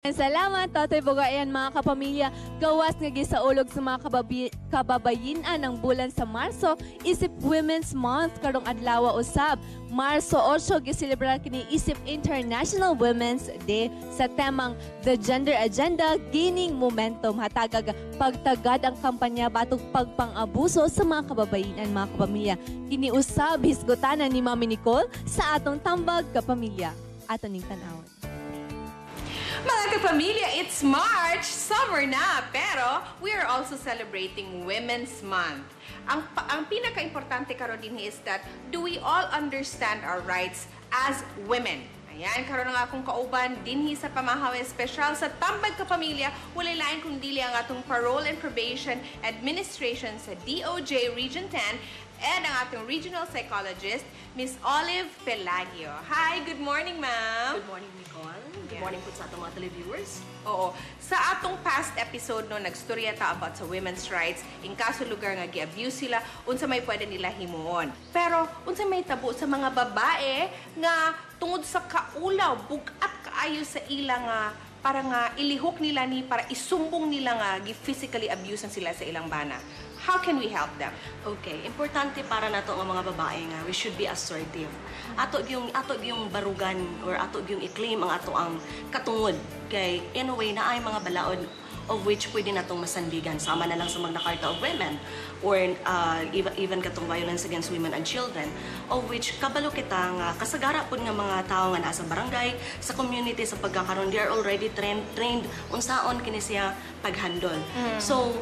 Salamat, Tatay Bugayan, mga kapamilya. Gawas nga gisaulog sa mga kababayinan ng bulan sa Marso, isip Women's Month karong adlaw usab. Marso 8 giselebrar kini isip International Women's Day sa temang The Gender Agenda Gaining Momentum. Hatagag pagtagad ang kampanya batog pagpang-abuso sa mga kababayinan, mga kapamilya. Kini usab hisgotanan ni Mami Nicole sa atong tambag kapamilya. Aton ning tan-awon. Mga kapamilya, it's March, summer na, pero we are also celebrating Women's Month. Ang pinaka-importante karon din is that do we all understand our rights as women? Ayan, karon nga akong kauban dinhi sa pamahaw special sa Tambag Kapamilya, walay lain kung dili ang atong Parole and Probation Administration sa DOJ Region 10 and ang ating regional psychologist, Miss Olive Pelagio. Hi, good morning, ma'am. Good morning, Nicole. Good morning po sa atong mga televiewers. Oo. Sa atong past episode no, nagstorya ta about sa women's rights, in kaso lugar nga gi-abuse sila, unsa may pwede nila himuon. Pero unsa may tabo sa mga babae nga tungod sa kaulaw, bugat kaayo sa ilang para nga ilihok nila ni para isumbong nila nga physically abuse sila sa ilang bana. How can we help them? Okay, importante para nato nga mga babae nga we should be assertive. Ato yung barugan or ato yung i-claim ang ato ang katungod kay in a way na ay mga balaod of which pwede natong masandigan sama na lang sa Magna Carta of Women or even katong violence against women and children of which kabalo kita nga kasagara pud nga mga tawo nga nasa barangay sa community sa pagkakaroon they are already trained unsaon kini siya paghandle. So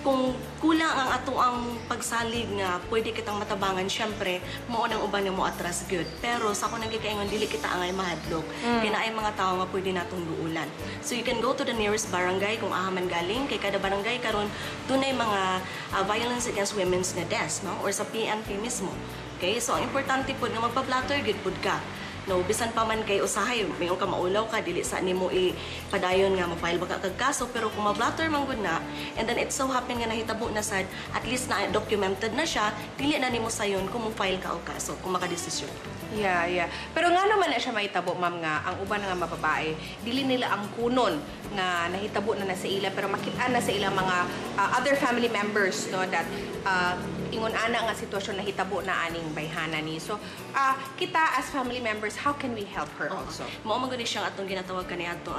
kung kulang ang ato ang pagsalig nga pwede kitang matabangan, syempre mao nang uban nga mo atras gyud. Pero sa ako nagikaingon dili kita angay mahadlok. Kaya ay mga tawo nga pwede natong duulan. So you can go to the nearest barangay kung ahaman galing kay kada barangay karon dunay mga violence against women's nga desk, no? Or sa PNP mismo. Okay? So ang importante pud nga magpa-blatter gyud pud ka. No, bisan pa man kay usahay, mayon ka maulaw ka dili sa nimo ipadayon nga mo-file ba ka kag kaso pero kung ma-blatter man gud na and then it so happen nga nahitabo na sad at least na documented na siya dili na nimo sayon kung mo-file ka og kaso kung makadesisyon. Yeah. Pero nga naman na siya mahitabo, ma'am, nga ang uban nga mababae, dili nila ang kunon nga nahitabo na sa ila pero makita na sa ilang mga other family members no that ingon ana nga sitwasyon nahitabo na aning bayhana ni. So kita as family members, how can we help her also? Mao man gud siyang atong ginatawag kaniya ato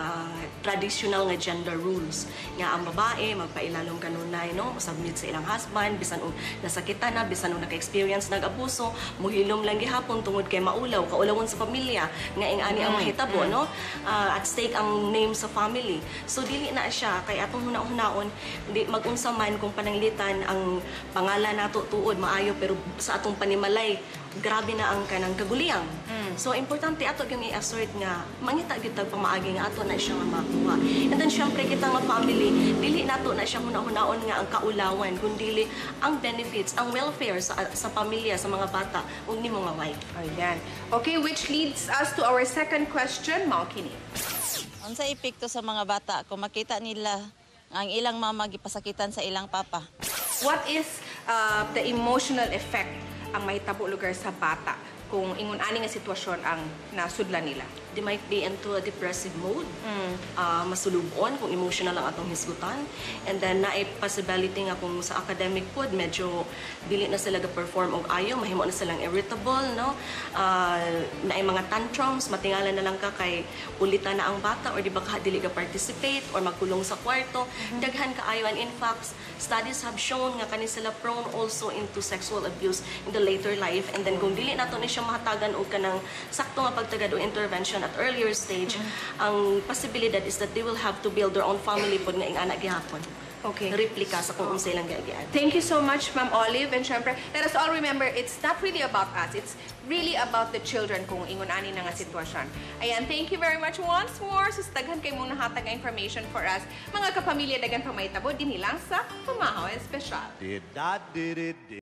traditional nga gender rules nga ang babae magpailalom kanunay no submit sa ilang husband bisan og nasakitan na bisan og naka-experience nag-abuso muhilom lang gihapon tungod kay maulaw kaulawon sa pamilya nga ingani ang mahitabo no at stake ang name sa family. So dili na siya kay atong hunaon di mag-unsa man kung pananglitan ang pangalan nato tuod maayo pero sa atong panimalay grabe na ang kanang kaguliyang. So importante ato gyud i-assert nga mangita gyud tag pamaagi nga ato na siya nga makuha. And then syempre kita nga family dili nato na siya hunaon nga ang kaulawan kundi ang benefits, ang welfare sa pamilya sa mga bata ug nimo nga wife. Ayan. Okay, which leads us to our second question, Malkini. Unsa epekto sa mga bata kung makita nila ang ilang mama gipasakitan sa ilang papa? What is the emotional effect ang mahitabo lugar sa bata kung ingon ani nga sitwasyon ang nasudlan nila? They might be into a depressive mode, masulubon kung emotional ang atong hisgutan. And then naay possibility nga kung sa academic pod medyo dili na sila ga-perform og ayo, mahimo na silang irritable, no? Naay mga tantrums, matingalan na lang ka kay ulitan na ang bata or di ba ka dili ka participate or magkulong sa kwarto. Daghan kaayo and in fact, studies have shown nga kani sila prone also into sexual abuse in the later life. And then kung dili nato ni siya mahatagan og kanang sakto nga pagtagad o intervention at earlier stage, ang posibilidad is that they will have to build their own family pod nga ing anak gihapon. Okay. Replika sa kung unsa ilang giagian. Thank you so much, Ma'am Olive. And syempre, let us all remember, it's not really about us. It's really about the children kung ingon ani na nga sitwasyon. Ayan, thank you very much once more. Sustaghan kay mong nahatag nga information for us. Mga kapamilya, dagan pa mahitabo, din lang sa Pamahaw Espesyal.